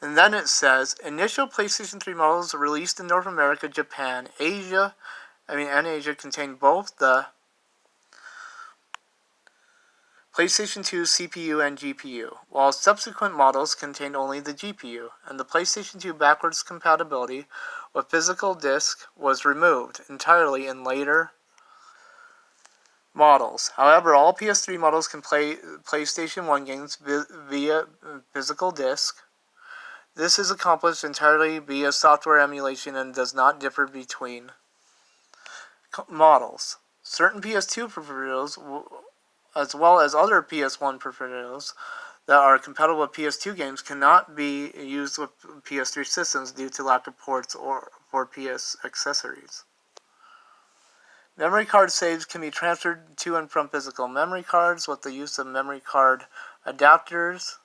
And then it says, initial PlayStation 3 models released in North America, Japan, and Asia contain both the PlayStation 2 CPU and GPU, while subsequent models contained only the GPU, and the PlayStation 2 backwards compatibility with physical disc was removed entirely in later models. However, all PS3 models can play PlayStation 1 games via physical disc. This is accomplished entirely via software emulation and does not differ between models. Certain PS2 peripherals, as well as other PS1 peripherals that are compatible with PS2 games, cannot be used with PS3 systems due to lack of ports or for PS accessories. Memory card saves can be transferred to and from physical memory cards with the use of memory card adapters,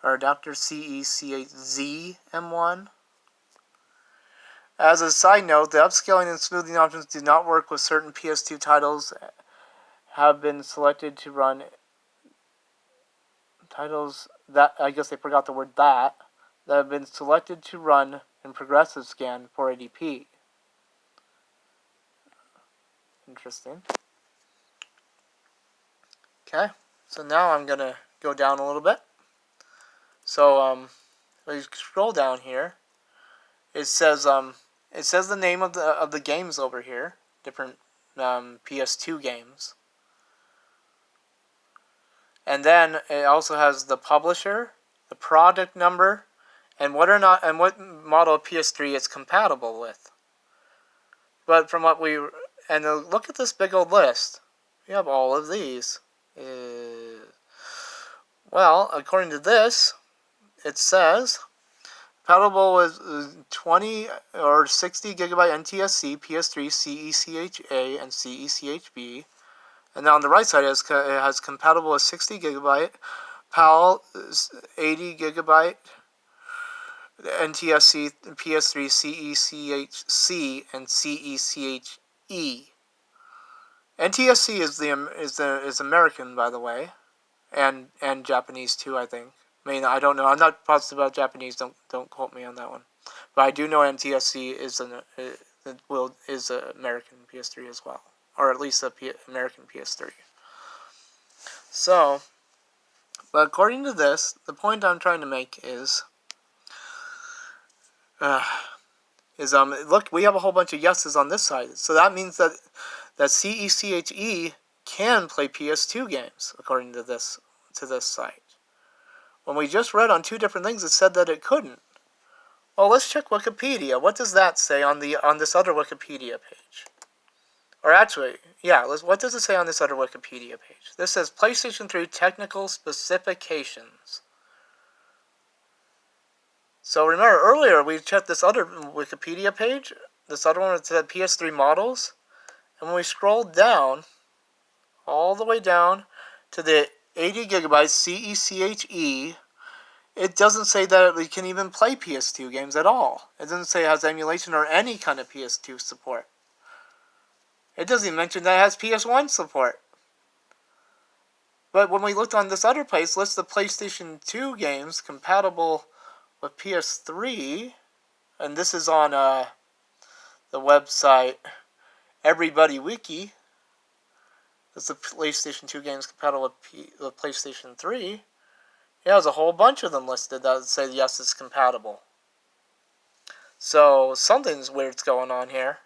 or adapter CECHZ M1. As a side note, the upscaling and smoothing options do not work with certain PS2 titles. Have been selected to run titles that, I guess they forgot the word that have been selected to run in progressive scan 480p. Interesting. Okay, so now I'm gonna go down a little bit. So when you scroll down here, it says the name of the games over here, different PS2 games, and then it also has the publisher, the product number, and what model of PS3 it's compatible with. But from what look at this big old list. We have all of these. Well, according to this, it says compatible with 20 or 60 gigabyte NTSC, PS3, CECHA, and CECHB. And then on the right side, it has compatible with 60 gigabyte, PAL, 80 gigabyte, NTSC, PS3, CECHC, and CECHE. NTSC is American, by the way, and Japanese too, I think. I mean, I don't know. I'm not positive about Japanese. Don't quote me on that one. But I do know NTSC is an American PS3 as well, or at least American PS3. So, but according to this, the point I'm trying to make is look, we have a whole bunch of yeses on this side. So that means that CECHE can play PS2 games according to this site. When we just read on two different things, it said that it couldn't. Well, let's check Wikipedia. What does that say on this other Wikipedia page? Or actually, yeah, what does it say on this other Wikipedia page? This says PlayStation 3 technical specifications. So remember earlier we checked this other Wikipedia page, this other one that said PS3 models, and when we scrolled down, all the way down to the 80 gigabyte CECHE, it doesn't say that we can even play PS2 games at all. It doesn't say it has emulation or any kind of PS2 support. It doesn't even mention that it has PS1 support. But when we looked on this other place, lists the PlayStation 2 games compatible with PS3, and this is on the website EverybodyWiki. That's the PlayStation 2 games compatible with PlayStation 3. Yeah, there's a whole bunch of them listed that say yes, it's compatible. So something's weird's going on here.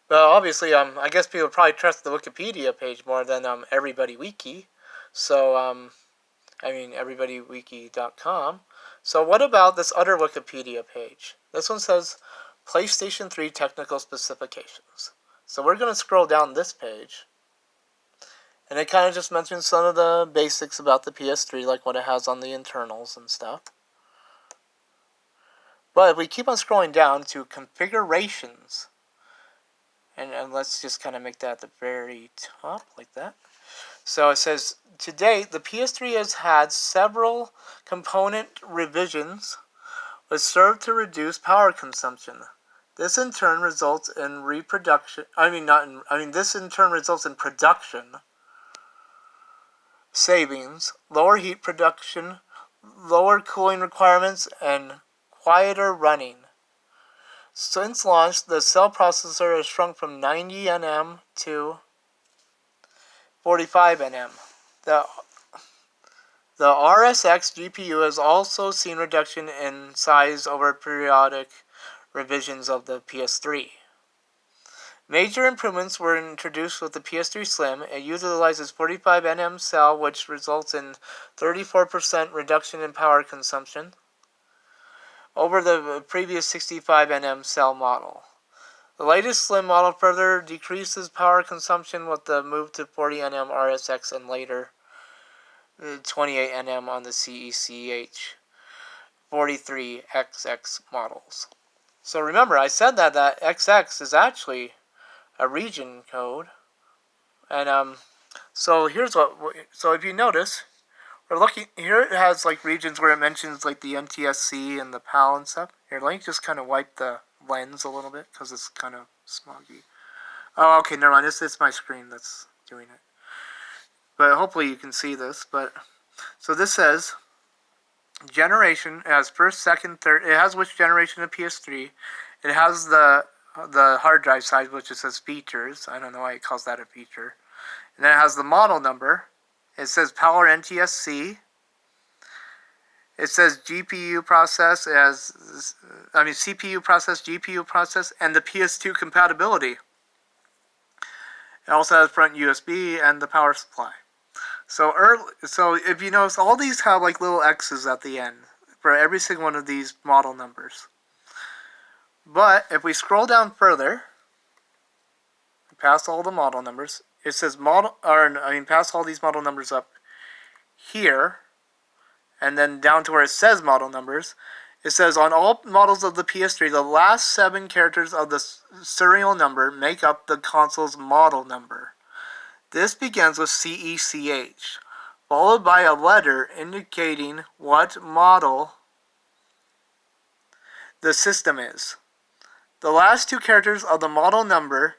But obviously, I guess people probably trust the Wikipedia page more than EverybodyWiki. So EverybodyWiki.com. So what about this other Wikipedia page? This one says PlayStation 3 technical specifications. So we're going to scroll down this page. And it kind of just mentions some of the basics about the PS3, like what it has on the internals and stuff. But if we keep on scrolling down to configurations, and let's just kind of make that at the very top, like that. So it says, to date, the PS3 has had several component revisions which serve to reduce power consumption. This in turn results in production savings, lower heat production, lower cooling requirements, and quieter running. Since launch, the cell processor has shrunk from 90 nm to 45 nm. The RSX GPU has also seen reduction in size over periodic revisions of the PS3. Major improvements were introduced with the PS3 Slim. It utilizes 45 nm cell, which results in 34% reduction in power consumption over the previous 65 nm cell model. The latest Slim model further decreases power consumption with the move to 40 nm RSX and later 28 nm on the CECH 43XX models. So remember, I said that XX is actually a region code, and so here's what. So if you notice, we're looking here. It has like regions where it mentions like the NTSC and the PAL and stuff. Here, let me just kind of wipe the lens a little bit because it's kind of smoggy. Oh, okay, never mind. It's my screen that's doing it. But hopefully you can see this. But so this says generation. It has first, second, third. It has which generation of PS3. It has the hard drive size, which it says features. I don't know why it calls that a feature. And then it has the model number. It says Power NTSC. It says GPU process. It has, CPU process, GPU process, and the PS2 compatibility. It also has front USB and the power supply. So if you notice, all these have like little X's at the end for every single one of these model numbers. But if we scroll down further, past all the model numbers, it says past all these model numbers up here, and then down to where it says model numbers, it says on all models of the PS3, the last 7 characters of the serial number make up the console's model number. This begins with CECH, followed by a letter indicating what model the system is. The last 2 characters of the model number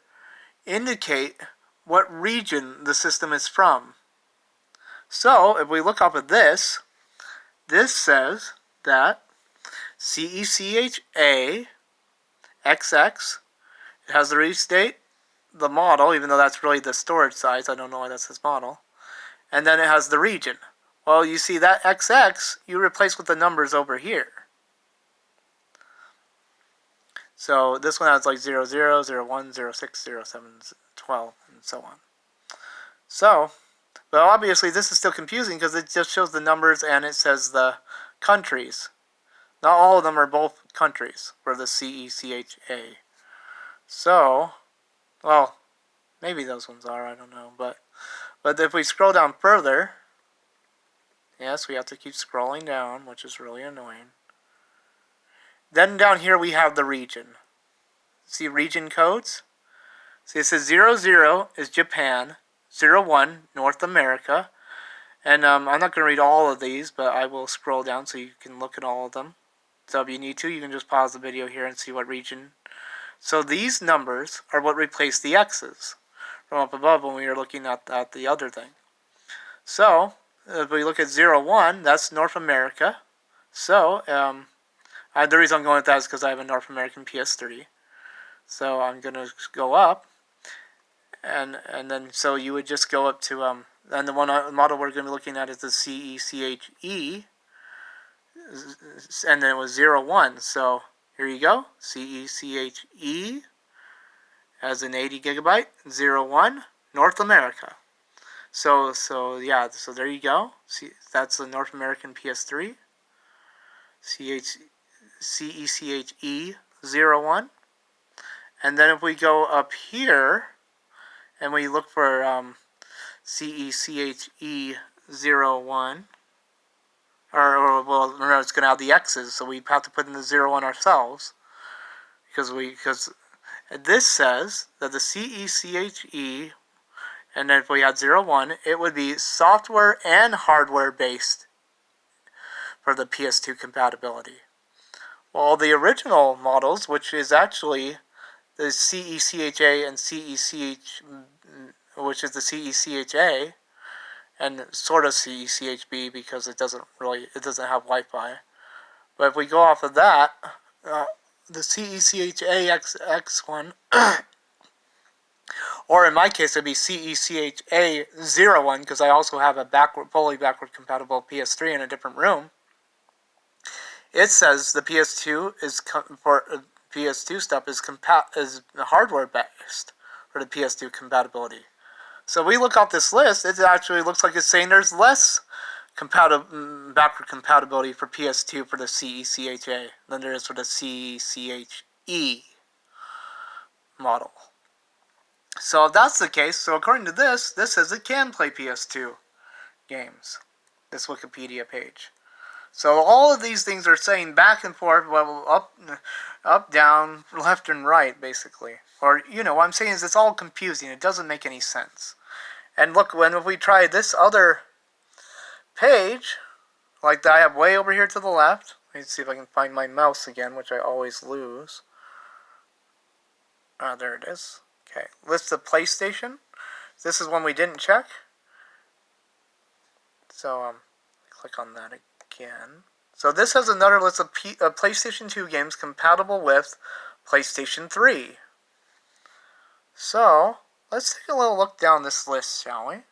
indicate what region the system is from. So, if we look up at this says that CECHA XX, it has the release date, the model, even though that's really the storage size, I don't know why that says model, and then it has the region. Well, you see that XX, you replace with the numbers over here. So this one has like 00, 01, 06, 07, 12, and so on. So, but obviously this is still confusing because it just shows the numbers and it says the countries. Not all of them are both countries for the CECHA. So, well, maybe those ones are, I don't know. But if we scroll down further, yes, we have to keep scrolling down, which is really annoying. Then down here we have the region. See region codes? See, it says 00 is Japan, 01 North America, and I'm not going to read all of these, but I will scroll down so you can look at all of them. So if you need to, you can just pause the video here and see what region. So these numbers are what replace the X's from up above when we were looking at the other thing. So if we look at 01, that's North America. So the reason I'm going with that is because I have a North American PS3. So I'm going to go up, and then so you would just go up to, and the model we're going to be looking at is the CECHE, and then it was 01. So here you go, CECHE as an 80 gigabyte, 01, North America. So yeah, so there you go. See, that's the North American PS3, CECHE 01. And then if we go up here and we look for CECHE 01, or well, remember it's going to have the X's, so we have to put in the 01 ourselves because this says that the CECHE, and then if we had 01, it would be software and hardware based for the PS2 compatibility. Well, the original models, which is actually the CECHA and CECH, which is the CECHA, and sort of CECHB because it doesn't have Wi-Fi. But if we go off of that, the CECHAX one, or in my case, it'd be CECHA01 because I also have a fully backward compatible PS3 in a different room. It says the PS2 is for PS2 stuff is hardware based for the PS2 compatibility. So we look up this list, it actually looks like it's saying there's less backward compatibility for PS2 for the CECHA than there is for the CECHE model. So if that's the case, so according to this says it can play PS2 games, this Wikipedia page. So all of these things are saying back and forth, well, up, down, left and right, basically. Or, what I'm saying is it's all confusing. It doesn't make any sense. And look, if we try this other page, like that I have way over here to the left. Let me see if I can find my mouse again, which I always lose. There it is. Okay, list of PlayStation. This is one we didn't check. So, click on that again. So this has another list of PlayStation 2 games compatible with PlayStation 3. So, let's take a little look down this list, shall we?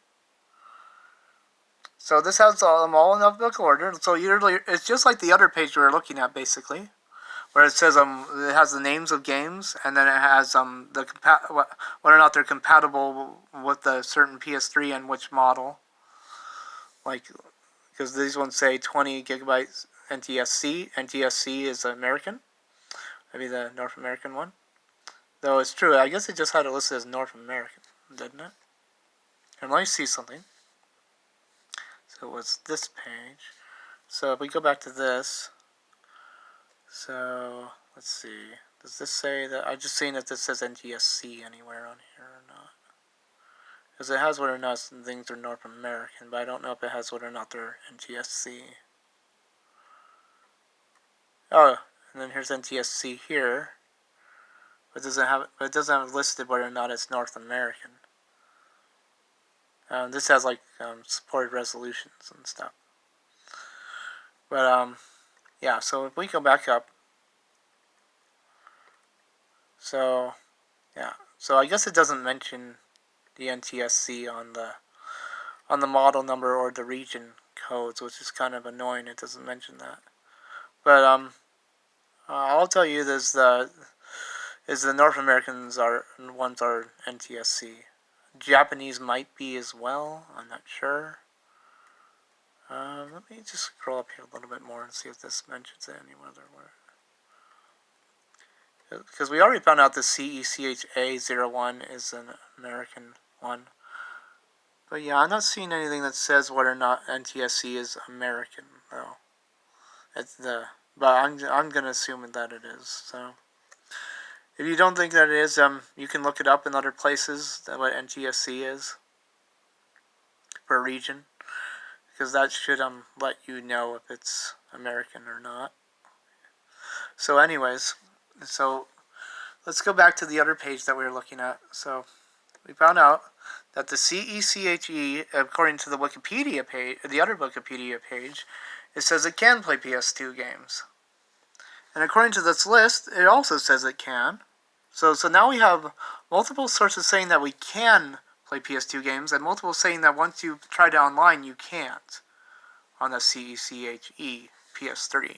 So this has them all in alphabetical order. So it's just like the other page we were looking at, basically, where it says it has the names of games, and then it has whether or not they're compatible with a certain PS3 and which model. Like, because these ones say 20 gigabytes NTSC. NTSC is American, maybe the North American one. Though it's true, I guess it just had it listed as North American, didn't it? And let me see something. So it was this page. So if we go back to this, so let's see. Does this say that? I'm just seeing if this says NTSC anywhere on here or not. Because it has whether or not things are North American, but I don't know if it has whether or not they're NTSC. Oh, and then here's NTSC here. But it doesn't have listed whether or not it's North American. This has like supported resolutions and stuff. But yeah. So if we go back up, so yeah. So I guess it doesn't mention the NTSC on the model number or the region codes, which is kind of annoying. It doesn't mention that. But I'll tell you this: the North Americans ones are NTSC. Japanese might be as well. I'm not sure. Let me just scroll up here a little bit more and see if this mentions it anywhere. Because we already found out the CECHA01 is an American one. But yeah, I'm not seeing anything that says whether or not NTSC is American, though. But I'm gonna assume that it is. So if you don't think that it is, you can look it up in other places what NTSC is per region, because that should let you know if it's American or not. So anyways, so let's go back to the other page that we were looking at. So we found out that the CECHE, according to the Wikipedia page, the other Wikipedia page, it says it can play PS2 games. And according to this list, it also says it can. So now we have multiple sources saying that we can play PS2 games, and multiple saying that once you try it online, you can't on the CECHE PS3.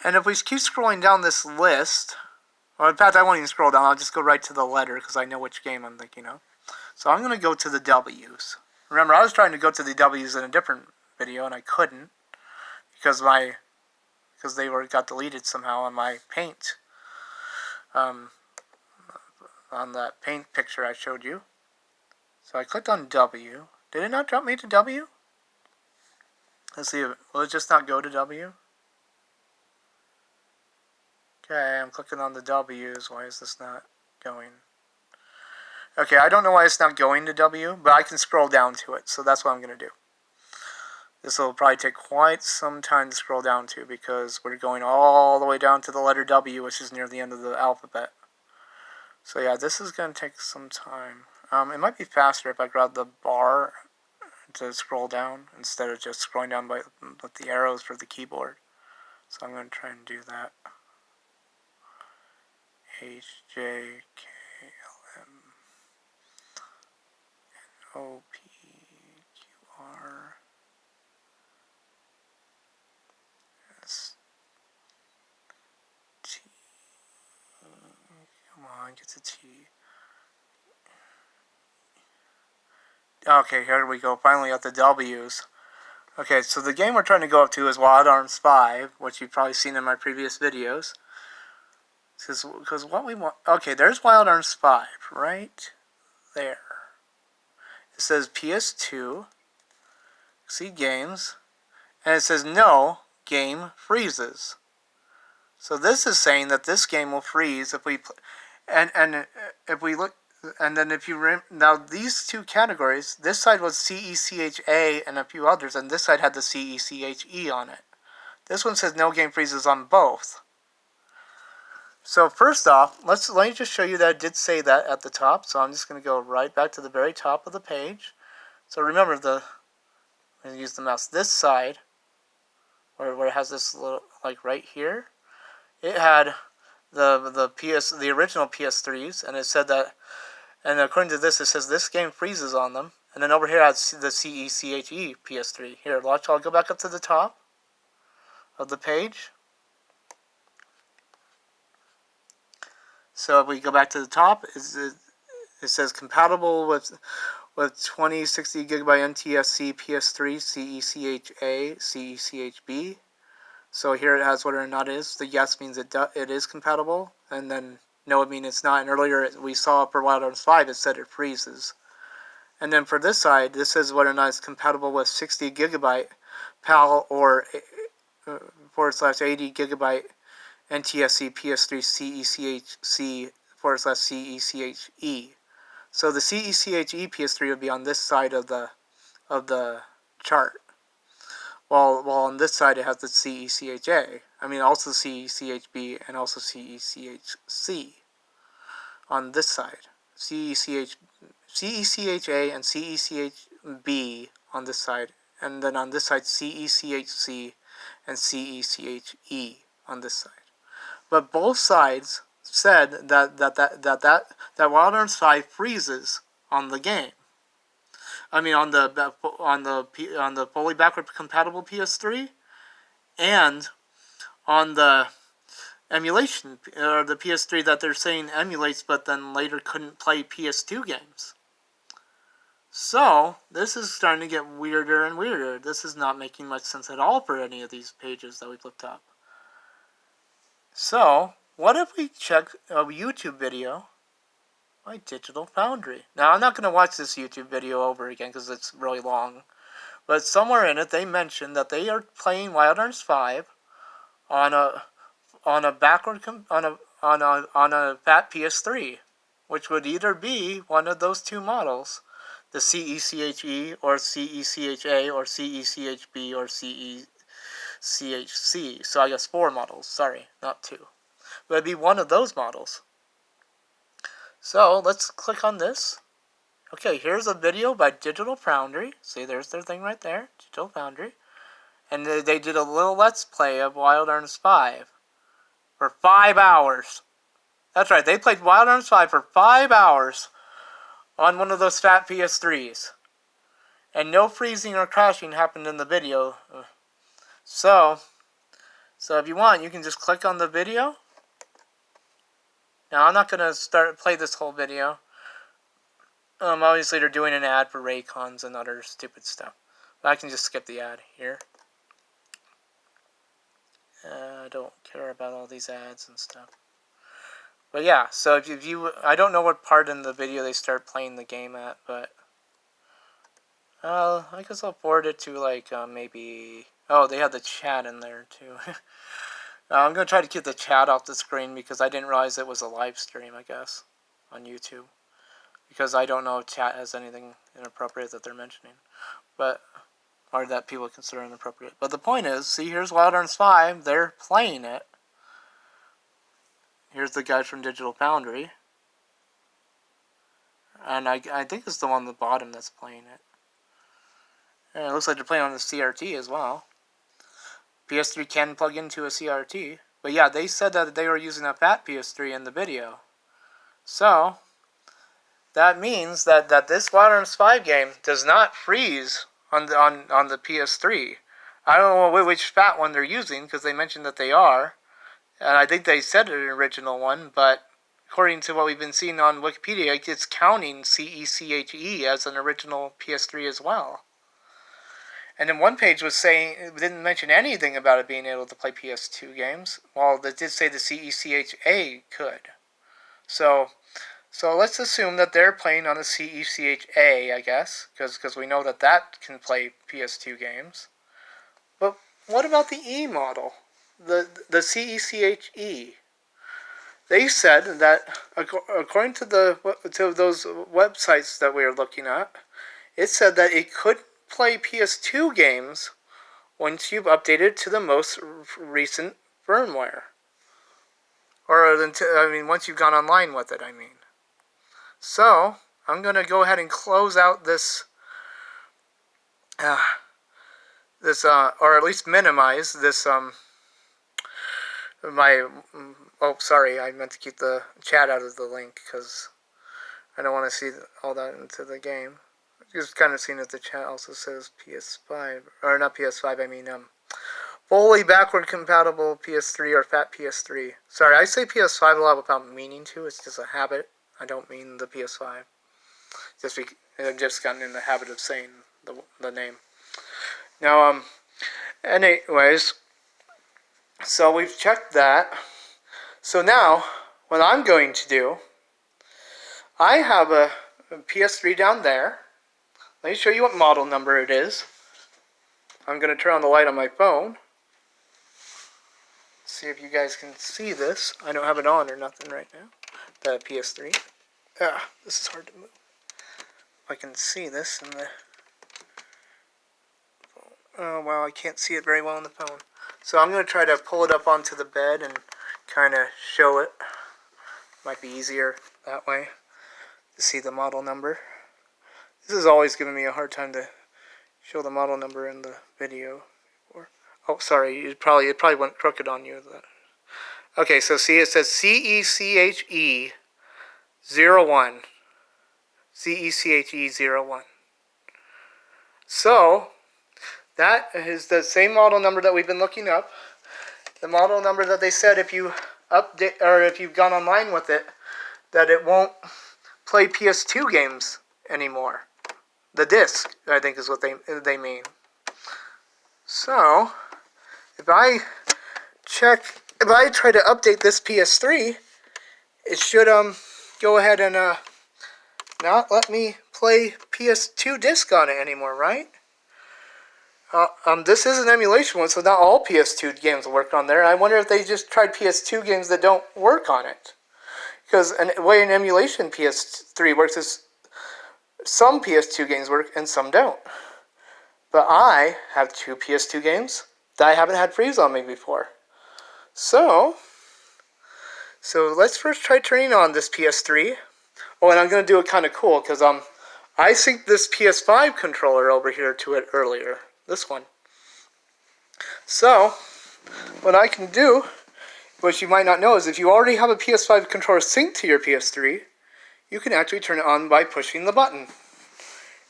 And if we keep scrolling down this list, well, in fact, I won't even scroll down. I'll just go right to the letter because I know which game I'm thinking of. So I'm going to go to the W's. Remember, I was trying to go to the W's in a different video, and I couldn't because they got deleted somehow on my Paint. On that Paint picture I showed you. So I clicked on W. Did it not drop me to W? Let's see. Will it just not go to W? Okay, I'm clicking on the W's. Why is this not going? Okay, I don't know why it's not going to W, but I can scroll down to it, so that's what I'm going to do. This will probably take quite some time to scroll down to because we're going all the way down to the letter W, which is near the end of the alphabet. So yeah, this is going to take some time. It might be faster if I grab the bar to scroll down instead of just scrolling down with the arrows for the keyboard. So I'm going to try and do that. H, J, K, L, M, N, O, P, Q, R, S, T. Come on, get to T. Okay, here we go. Finally at the W's. Okay, so the game we're trying to go up to is Wild Arms 5, which you've probably seen in my previous videos. Because what we want... Okay, there's Wild Arms 5, right there. It says PS2, see games, and it says no, game freezes. So this is saying that this game will freeze if we... And if we look... And then if you... Now, these two categories, this side was CECHA and a few others, and this side had the CECHE on it. This one says no game freezes on both. So first off, let me just show you that it did say that at the top. So I'm just going to go right back to the very top of the page. So remember, I'm going to use the mouse. This side, where it has this little, like right here, it had the original PS3s, and it said that, and according to this, it says this game freezes on them. And then over here, I had the CECHE PS3. Here, watch. I'll go back up to the top of the page. So if we go back to the top, it says compatible with 2060 gigabyte NTSC PS3 CECHA CECHB. So here it has whether or not it is. The yes means it is compatible, and then no, it means it's not. And earlier we saw for Wild Arms 5, it said it freezes. And then for this side, this says whether or not it's compatible with 60 gigabyte PAL or / 80 gigabyte NTSC PS3 CECHC / CECHE. So the CECHE PS3 would be on this side of the chart. While on this side it has the CECHA. I mean also CECHB and also CECHC on this side. CECHA and CECHB on this side. And then on this side CECHC and CECHE on this side. But both sides said that Wild Arms 5 freezes on the game. I mean, on the fully backward compatible PS3, and on the emulation or the PS3 that they're saying emulates, but then later couldn't play PS2 games. So this is starting to get weirder and weirder. This is not making much sense at all for any of these pages that we've looked up. So what if we check a YouTube video by Digital Foundry? Now, I'm not going to watch this YouTube video over again because it's really long. But somewhere in it, they mentioned that they are playing Wild Arms 5 on a fat PS3, which would either be one of those two models, the CECHE or CECHA or CECHB or CECHC. So I guess 4 models. Sorry, not 2. But it'd be one of those models. So let's click on this. Okay, here's a video by Digital Foundry. See, there's their thing right there, Digital Foundry. And they did a little Let's Play of Wild Arms 5 for 5 hours. That's right, they played Wild Arms 5 for 5 hours on one of those fat PS3s. And no freezing or crashing happened in the video. So if you want, you can just click on the video. Now, I'm not going to play this whole video. Obviously, they're doing an ad for Raycons and other stupid stuff. But I can just skip the ad here. I don't care about all these ads and stuff. But yeah, so if you... I don't know what part in the video they start playing the game at, but... I guess I'll forward it to, like, maybe... Oh, they have the chat in there, too. I'm going to try to keep the chat off the screen because I didn't realize it was a live stream, I guess, on YouTube. Because I don't know if chat has anything inappropriate that they're mentioning. But, or that people consider inappropriate. But the point is, see, here's Wild Arms 5. They're playing it. Here's the guy from Digital Foundry. and I think it's the one on the bottom that's playing it. And it looks like they're playing on the CRT as well. PS3 can plug into a CRT. But yeah, they said that they were using a fat PS3 in the video. So, that means that this Wildlands 5 game does not freeze on the PS3. I don't know which fat one they're using, because they mentioned that they are. And I think they said an original one, but according to what we've been seeing on Wikipedia, it's counting CECHE as an original PS3 as well. And then one page was saying, it didn't mention anything about it being able to play PS2 games. Well, they did say the CECHA could. So let's assume that they're playing on the CECHA, I guess, because we know that can play PS2 games. But what about the E model, the CECHE? They said that according to those websites that we are looking at, it said that it could play PS2 games once you've updated to the most recent firmware. Once you've gone online with it, I mean. So, I'm going to go ahead and close out this, or at least minimize this, oh, sorry, I meant to keep the chat out of the link, because I don't want to see all that into the game. Just kind of seeing that the chat also says PS5, or not PS5, I mean, fully backward compatible PS3 or fat PS3. Sorry, I say PS5 a lot without meaning to, it's just a habit. I don't mean the PS5. I've just gotten in the habit of saying the name. Now, anyways, so we've checked that. So now, what I'm going to do, I have a PS3 down there. Let me show you what model number it is. I'm going to turn on the light on my phone. See if you guys can see this. I don't have it on or nothing right now. The PS3. This is hard to move. I can see this in the... Oh, well, I can't see it very well on the phone. So I'm going to try to pull it up onto the bed and kind of show it. Might be easier that way to see the model number. This is always giving me a hard time to show the model number in the video. Oh, sorry, it probably went crooked on you. Okay, so see, it says CECHE 01. CECHE 01. So, that is the same model number that we've been looking up. The model number that they said if you update, or if you've gone online with it, that it won't play PS2 games anymore. The disc, I think, is what they mean. So, if I try to update this PS3, it should go ahead and not let me play PS2 disc on it anymore, right? This is an emulation one, so not all PS2 games work on there. I wonder if they just tried PS2 games that don't work on it. Because the way an emulation PS3 works is some PS2 games work and some don't. But I have 2 PS2 games that I haven't had freeze on me before. So let's first try turning on this PS3. Oh, and I'm going to do it kind of cool because I synced this PS5 controller over here to it earlier. This one. So, what I can do, which you might not know, is if you already have a PS5 controller synced to your PS3, you can actually turn it on by pushing the button.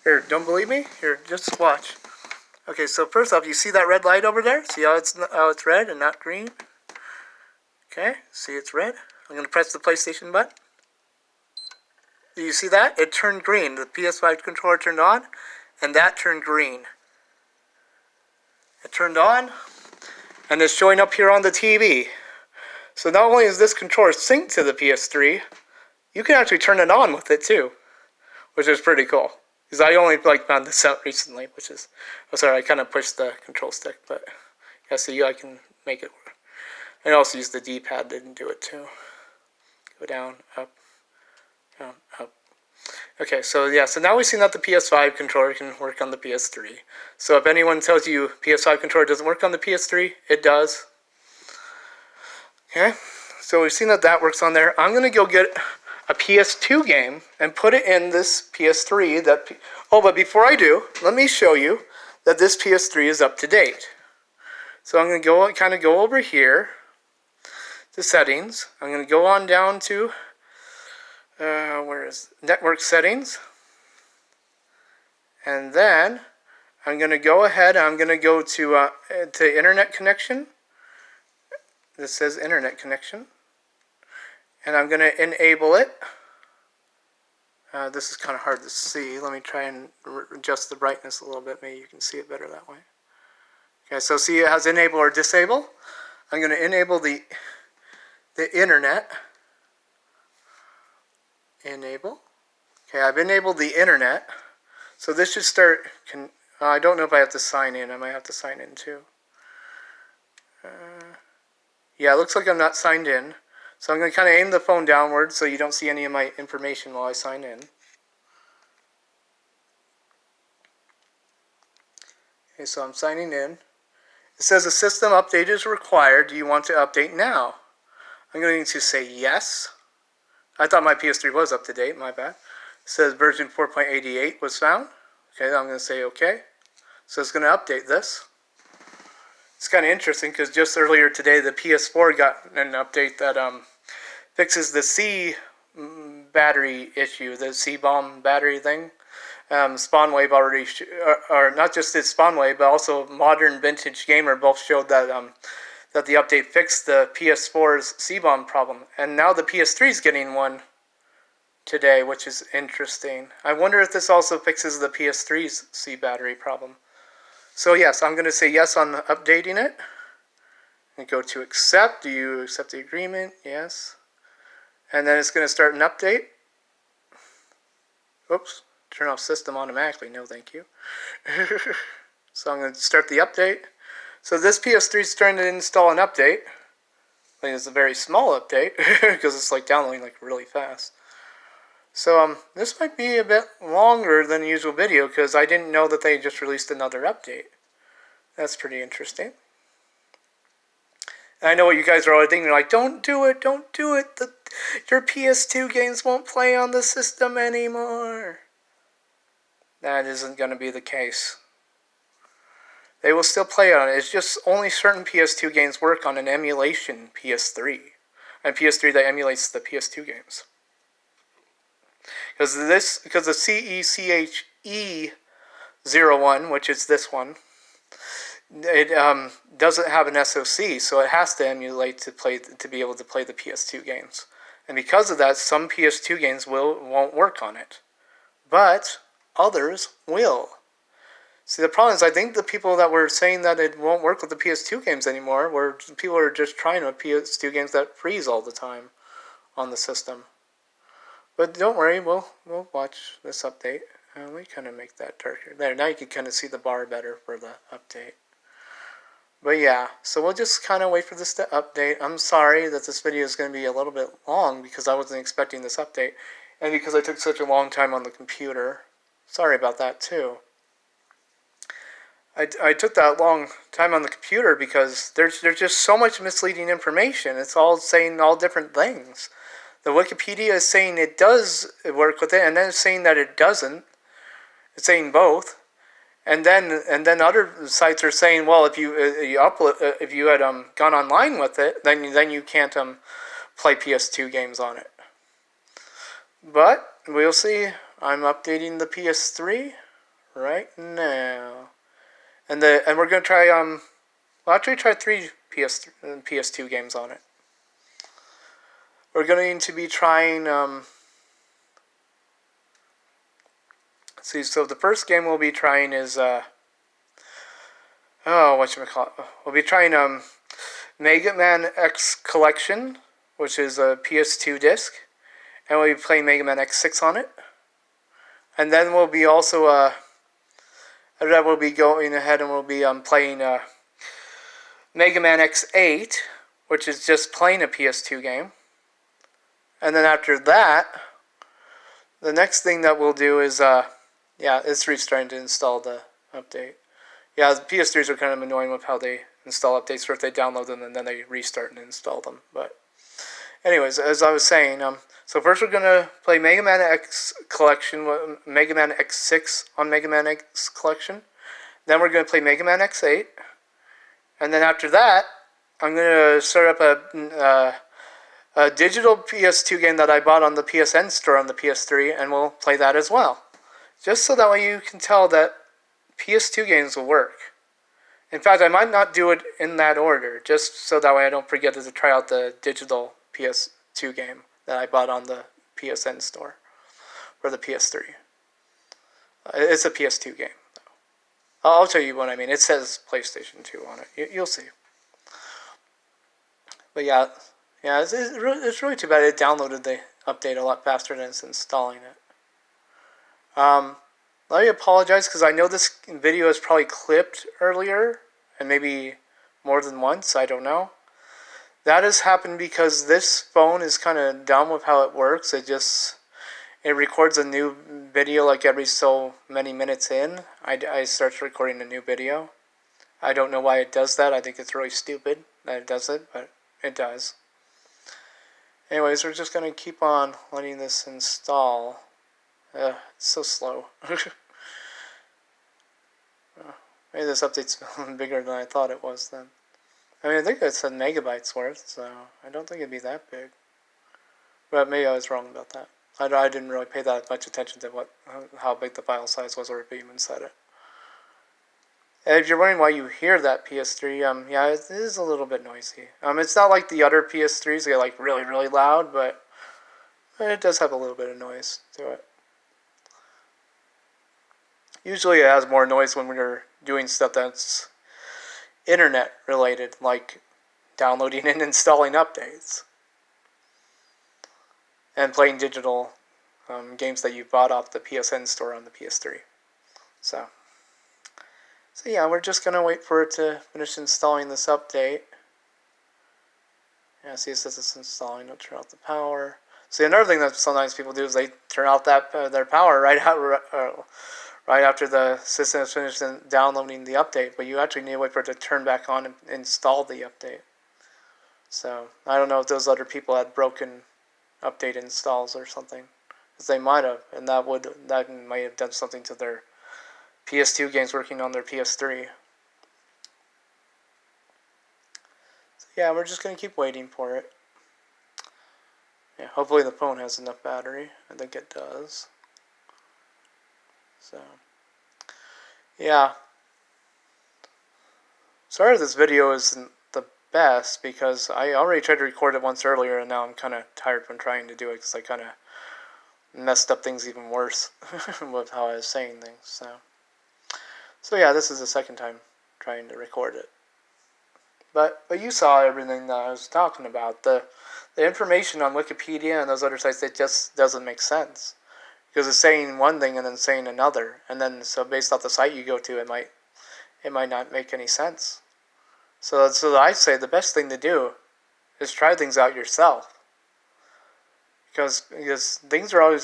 Here, don't believe me? Here, just watch. Okay, so first off, you see that red light over there? See how it's red and not green? Okay, see it's red? I'm going to press the PlayStation button. Do you see that? It turned green. The PS5 controller turned on, and that turned green. It turned on, and it's showing up here on the TV. So not only is this controller synced to the PS3, you can actually turn it on with it too, which is pretty cool. Because I only found this out recently, which is... Oh, sorry, I kind of pushed the control stick, but... Yeah, see, I can make it work. I also use the D-pad to do it, too. Go down, up, down, up. Okay, so yeah, so now we've seen that the PS5 controller can work on the PS3. So if anyone tells you PS5 controller doesn't work on the PS3, it does. Okay, so we've seen that works on there. I'm going to go get a PS2 game and put it in this PS3. But before I do, let me show you that this PS3 is up to date. So I'm going to go over here to settings. I'm going to go on down to where is network settings, and then I'm going to go ahead. I'm going to go to internet connection. This says internet connection, and I'm going to enable it. This is kind of hard to see. Let me try and adjust the brightness a little bit. Maybe you can see it better that way. Okay, so see it has enable or disable. I'm going to enable the internet. Enable. Okay, I've enabled the internet. So this should start. I don't know if I have to sign in. I might have to sign in too. Yeah, it looks like I'm not signed in. So I'm going to kind of aim the phone downward so you don't see any of my information while I sign in. Okay, so I'm signing in. It says a system update is required. Do you want to update now? I'm going to say yes. I thought my PS3 was up to date, my bad. It says version 4.88 was found. Okay, I'm going to say okay. So it's going to update this. It's kind of interesting because just earlier today the PS4 got an update that fixes the C battery issue, the C bomb battery thing. Spawnwave already, or not just its Spawnwave, but also Modern Vintage Gamer both showed that that the update fixed the PS4's C bomb problem, and now the PS3 is getting one today, which is interesting. I wonder if this also fixes the PS3's C battery problem. So yes, I'm going to say yes on updating it. And go to accept. Do you accept the agreement? Yes. And then it's going to start an update. Oops. Turn off system automatically. No, thank you. So I'm going to start the update. So this PS3 is trying to install an update. I think it's a very small update because it's like downloading like really fast. So this might be a bit longer than the usual video because I didn't know that they just released another update. That's pretty interesting. And I know what you guys are all thinking. You're like, don't do it, don't do it. Your PS2 games won't play on the system anymore. That isn't going to be the case. They will still play on it. It's just only certain PS2 games work on an emulation PS3. And PS3 that emulates the PS2 games. Because the CECHE01, which is this one, it doesn't have an SoC, so it has to emulate to be able to play the PS2 games. And because of that, some PS2 games won't work on it. But others will. See, the problem is I think the people that were saying that it won't work with the PS2 games anymore were people who are just trying with PS2 games that freeze all the time on the system. But don't worry, we'll watch this update. Let me kind of make that darker. There, now you can kind of see the bar better for the update. But yeah, so we'll just kind of wait for this to update. I'm sorry that this video is going to be a little bit long because I wasn't expecting this update. And because I took such a long time on the computer. Sorry about that too. I took that long time on the computer because there's just so much misleading information. It's all saying all different things. The Wikipedia is saying it does work with it, and then it's saying that it doesn't. It's saying both. And then other sites are saying, well, if you had gone online with it, then you can't play PS2 games on it. But we'll see. I'm updating the PS3 right now, and we're gonna try we'll actually try 3 PS2 games on it. We're going to be trying. See, so the first game we'll be trying is whatchamacallit? We'll be trying Mega Man X Collection, which is a PS2 disc, and we'll be playing Mega Man X6 on it. And then we'll be also we'll be going ahead and we'll be playing Mega Man X8, which is just playing a PS2 game. And then after that, the next thing that we'll do is it's restarting to install the update. Yeah, the PS3s are kind of annoying with how they install updates, or if they download them and then they restart and install them. But anyways, as I was saying, so first we're gonna play Mega Man X Collection, Mega Man X6 on Mega Man X Collection. Then we're gonna play Mega Man X8, and then after that, I'm gonna start up a digital PS2 game that I bought on the PSN store on the PS3, and we'll play that as well. Just so that way you can tell that PS2 games will work. In fact, I might not do it in that order, just so that way I don't forget to try out the digital PS2 game that I bought on the PSN store for the PS3. It's a PS2 game. I'll show you what I mean. It says PlayStation 2 on it. You'll see. But yeah, it's really too bad it downloaded the update a lot faster than it's installing it. Let me apologize because I know this video is probably clipped earlier and maybe more than once. I don't know. That has happened because this phone is kind of dumb with how it works. It records a new video like every so many minutes in. I start recording a new video. I don't know why it does that. I think it's really stupid that it does it, but it does. Anyways, we're just going to keep on letting this install. It's so slow. Maybe this update's bigger than I thought it was then. I mean, I think it said megabytes worth, so I don't think it'd be that big. But maybe I was wrong about that. I didn't really pay that much attention to how big the file size was, or if it even said it. And if you're wondering why you hear that PS3, yeah, it is a little bit noisy. It's not like the other PS3s get like really, really loud, but it does have a little bit of noise to it. Usually it has more noise when we're doing stuff that's internet related, like downloading and installing updates. And playing digital games that you bought off the PSN store on the PS3. So yeah, we're just going to wait for it to finish installing this update. Yeah, see it says it's installing. It'll turn off the power. See, another thing that sometimes people do is they turn off their power right after the system is finished downloading the update, but you actually need to wait for it to turn back on and install the update. So I don't know if those other people had broken update installs or something, because they might have, and that might have done something to their PS2 games working on their PS3. So yeah, we're just gonna keep waiting for it. Yeah, hopefully the phone has enough battery. I think it does. So yeah, sorry if this video isn't the best, because I already tried to record it once earlier, and now I'm kind of tired from trying to do it because I kind of messed up things even worse with how I was saying things. So yeah, this is the second time trying to record it. But you saw everything that I was talking about. The information on Wikipedia and those other sites, it just doesn't make sense, because it's saying one thing and then saying another, and then so based off the site you go to, it might not make any sense. So I say the best thing to do is try things out yourself, because things are always